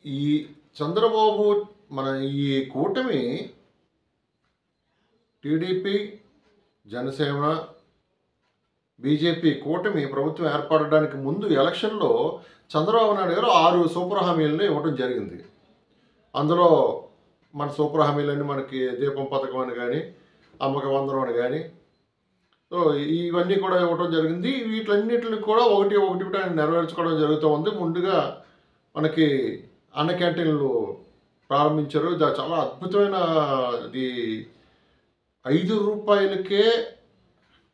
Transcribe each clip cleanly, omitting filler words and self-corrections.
ఈ చంద్రబాబు మన ఈ కూటమి టీడీపీ, జనసేన, బీజేపీ కూటమి ప్రభుత్వం ఏర్పడడానికి ముందు ఎలక్షన్‌లో చంద్రబాబు నాయుడు గారు 6 సూపర్ హామీలని ఇవ్వటం జరిగింది. అందులో మన సూపర్ హామీలన్నీ మనకి దీపం పథకం అని గాని, అమ్మక వందనం అని గాని, సో ఇవన్నీ కూడా ఇవ్వటం జరిగింది. వీటన్నిటిని కూడా ఒకటి ఒకటి ఆయన నెరవేర్చుకోవడం జరుగుతూ ఉంది. ముందుగా మనకి అన్న క్యాంటీన్‌లు ప్రారంభించారు. చాలా అద్భుతమైన ఇది రూ. 5కే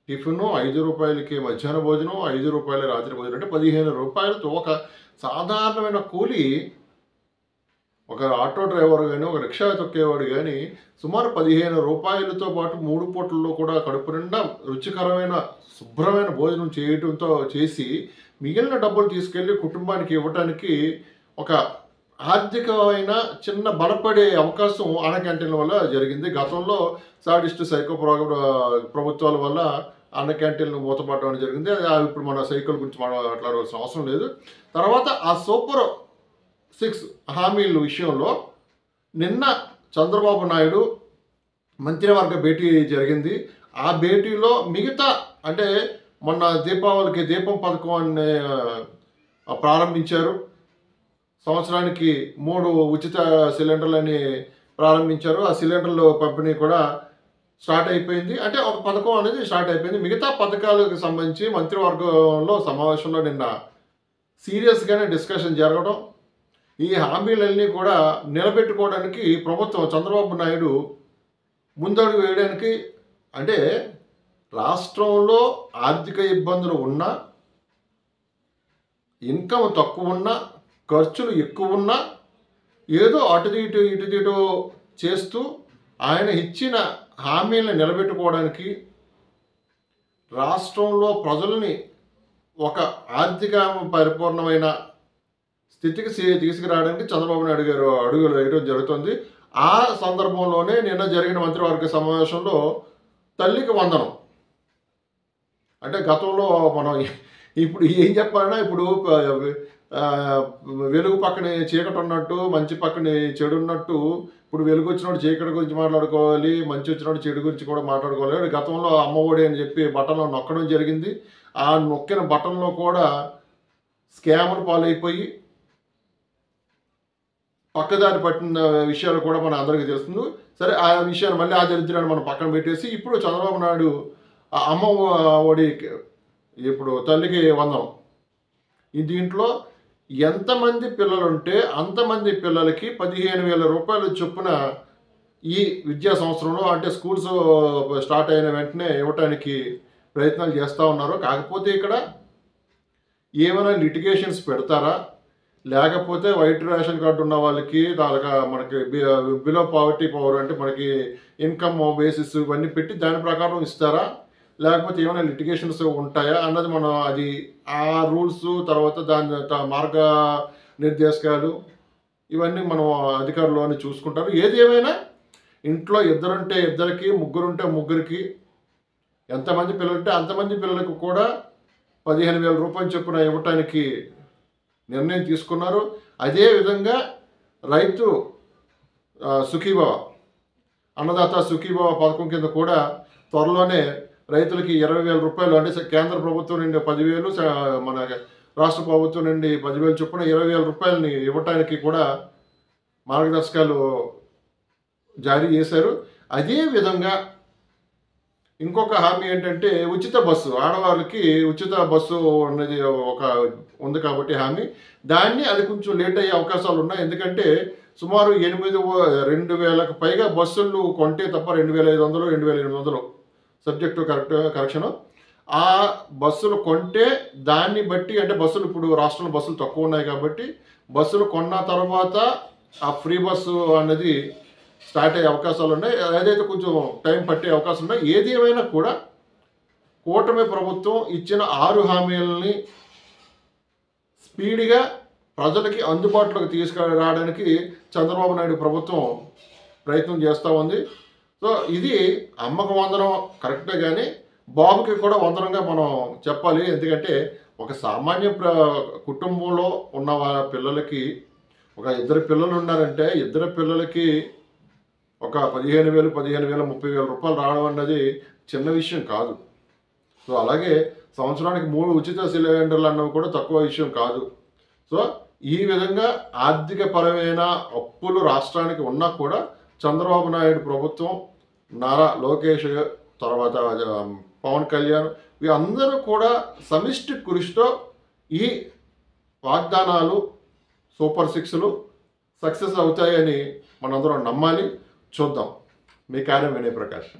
టిఫిను, రూ. 5కే మధ్యాహ్న భోజనం, రూ. 5 రాత్రి భోజనం. అంటే రూ. 15తో ఒక సాధారణమైన కూలి, ఒక ఆటో డ్రైవర్ గాని, ఒక రిక్షా తొక్కేవాడు గాని సుమారు రూ. 15తో పాటు 3 పూటల్లో కూడా కడుపు నిండా రుచికరమైన, శుభ్రమైన భోజనం చేసి మిగిలిన డబ్బులు తీసుకెళ్ళి కుటుంబానికి ఇవ్వటానికి ఒక ఆర్థికమైన చిన్న బలపడే అవకాశం అన్న క్యాంటీన్ల వల్ల జరిగింది. గతంలో సాడిస్ట్ సైకో ప్రభుత్వాల వల్ల అన్న క్యాంటీన్లు మూతపడడం అనేది జరిగింది. ఇప్పుడు మన సైకిల్ గురించి మాట్లాడవలసిన అవసరం లేదు. తర్వాత ఆ సూపర్ 6 హామీల విషయంలో నిన్న చంద్రబాబు నాయుడు మంత్రివర్గ భేటీ జరిగింది. ఆ భేటీలో మిగతా అంటే మొన్న దీపావళికి దీపం పథకం అనే ప్రారంభించారు. సంవత్సరానికి 3 ఉచిత సిలిండర్లని ప్రారంభించారు. ఆ సిలిండర్ల పంపిణీ కూడా స్టార్ట్ అయిపోయింది. అంటే ఒక పథకం అనేది స్టార్ట్ అయిపోయింది. మిగతా పథకాలకు సంబంధించి మంత్రివర్గంలో సమావేశంలో నిన్న సీరియస్గానే డిస్కషన్ జరగడం, ఈ హామీలన్నీ కూడా నిలబెట్టుకోవడానికి ప్రభుత్వం చంద్రబాబు నాయుడు ముందడుగు వేయడానికి, అంటే రాష్ట్రంలో ఆర్థిక ఇబ్బందులు ఉన్నా, ఇన్కమ్ తక్కువ ఉన్నా, ఖర్చులు ఎక్కువ ఉన్నా ఏదో అటు ఇటు చేస్తూ ఆయన ఇచ్చిన హామీలను నిలబెట్టుకోవడానికి, రాష్ట్రంలో ప్రజల్ని ఒక ఆర్థిక పరిపూర్ణమైన స్థితికి తీసుకురావడానికి చంద్రబాబు నాయుడు గారు అడుగులు వేయడం జరుగుతుంది. ఆ సందర్భంలోనే నిన్న జరిగిన మంత్రివర్గ సమావేశంలో తల్లికి వందనం, అంటే గతంలో మనం ఇప్పుడు ఏం చెప్పాలన్నా, ఇప్పుడు వెలుగు పక్కన చీకటి ఉన్నట్టు, మంచి పక్కన చెడు ఉన్నట్టు, ఇప్పుడు వెలుగు వచ్చినప్పుడు చీకటి గురించి మాట్లాడుకోవాలి, మంచి వచ్చినప్పుడు చెడు గురించి కూడా మాట్లాడుకోవాలి. గతంలో అమ్మఒడి అని చెప్పి బటన్లో నొక్కడం జరిగింది. ఆ నొక్కిన బటన్లో కూడా స్కాములు పాలైపోయి పక్కదారి పట్టిన విషయాలు కూడా మన అందరికీ తెలుస్తుంది. సరే, ఆ విషయాన్ని మళ్ళీ ఆ దరిద్రాన్ని మనం పక్కన పెట్టేసి ఇప్పుడు చంద్రబాబు నాయుడు అమ్మ ఒడి, ఇప్పుడు తల్లికి వందనం, దీంట్లో ఎంతమంది పిల్లలుంటే అంతమంది పిల్లలకి 15,000 రూపాయలు చొప్పున ఈ విద్యా సంవత్సరంలో, అంటే స్కూల్స్ స్టార్ట్ అయిన వెంటనే ఇవ్వటానికి ప్రయత్నాలు చేస్తూ ఉన్నారు. కాకపోతే ఇక్కడ ఏమైనా లిటిగేషన్స్ పెడతారా, లేకపోతే వైట్ రేషన్ కార్డు ఉన్న వాళ్ళకి మనకి బిలో పావర్టీ పవర్, అంటే మనకి ఇన్కమ్ బేసిస్ ఇవన్నీ పెట్టి దాని ప్రకారం ఇస్తారా, లేకపోతే ఏమైనా లిటిగేషన్స్ ఉంటాయా అన్నది మనం అది ఆ రూల్స్, తర్వాత దాని మార్గ నిర్దేశకాలు ఇవన్నీ మనం అధికారులు చూసుకుంటారు. ఏది ఏమైనా ఇంట్లో ఇద్దరుంటే ఇద్దరికి, ముగ్గురుంటే ముగ్గురికి, ఎంతమంది పిల్లలుంటే అంతమంది పిల్లలకు కూడా 15,000 రూపాయలు చొప్పున ఇవ్వటానికి నిర్ణయం తీసుకున్నారు. అదేవిధంగా రైతు సుఖీభవ, అన్నదాత సుఖీభవ పథకం కింద కూడా త్వరలోనే రైతులకి 20,000 రూపాయలు, అంటే కేంద్ర ప్రభుత్వం నుండి 10,000, మన రాష్ట్ర ప్రభుత్వం నుండి 10,000 చొప్పున 20,000 రూపాయలని ఇవ్వటానికి కూడా మార్గదర్శకాలు జారీ చేశారు. అదేవిధంగా ఇంకొక హామీ ఏంటంటే ఉచిత బస్సు, ఆడవాళ్ళకి ఉచిత బస్సు అనేది ఒక ఉంది కాబట్టి హామీ, అది కొంచెం లేట్ అయ్యే అవకాశాలు ఉన్నాయి. ఎందుకంటే సుమారు 2,000కు పైగా బస్సులు కొంటే తప్ప 2,500, 2,800 సబ్జెక్టు కరెక్షను, ఆ బస్సులు కొంటే దాన్ని బట్టి, అంటే బస్సులు ఇప్పుడు రాష్ట్రంలో బస్సులు తక్కువ ఉన్నాయి కాబట్టి బస్సులు కొన్న తర్వాత ఆ ఫ్రీ బస్సు అనేది స్టార్ట్ అయ్యే అవకాశాలు ఉన్నాయి. అదైతే కొంచెం టైం పట్టే అవకాశం ఉన్నాయి. ఏది ఏమైనా కూడా కూటమి ప్రభుత్వం ఇచ్చిన 6 హామీలని స్పీడ్గా ప్రజలకి అందుబాటులోకి తీసుకురావడానికి చంద్రబాబు నాయుడు ప్రభుత్వం ప్రయత్నం చేస్తూ ఉంది. సో ఇది అమ్మకు వందనం కరెక్టే, కానీ బాబుకి కూడా వందనంగా మనం చెప్పాలి. ఎందుకంటే ఒక సామాన్య కుటుంబంలో ఉన్న పిల్లలకి ఒక ఇద్దరు పిల్లలు ఉన్నారంటే ఇద్దరు పిల్లలకి ఒక 15,000, 30,000 రూపాయలు రావడం అన్నది చిన్న విషయం కాదు. సో అలాగే సంవత్సరానికి 3 ఉచిత సిలిండర్లు అన్నవి కూడా తక్కువ విషయం కాదు. సో ఈ విధంగా ఆర్థిక పరమైన అప్పులు రాష్ట్రానికి ఉన్నా కూడా చంద్రబాబు నాయుడు ప్రభుత్వం, నారా లోకేష్, తర్వాత పవన్ కళ్యాణ్ వీరందరూ కూడా సమిష్టి కృషితో ఈ వాగ్దానాలు సూపర్ సిక్స్లు సక్సెస్ అవుతాయని మనందరం నమ్మాలి. చూద్దాం. మీ కార్యం వినయ్ ప్రకాష్.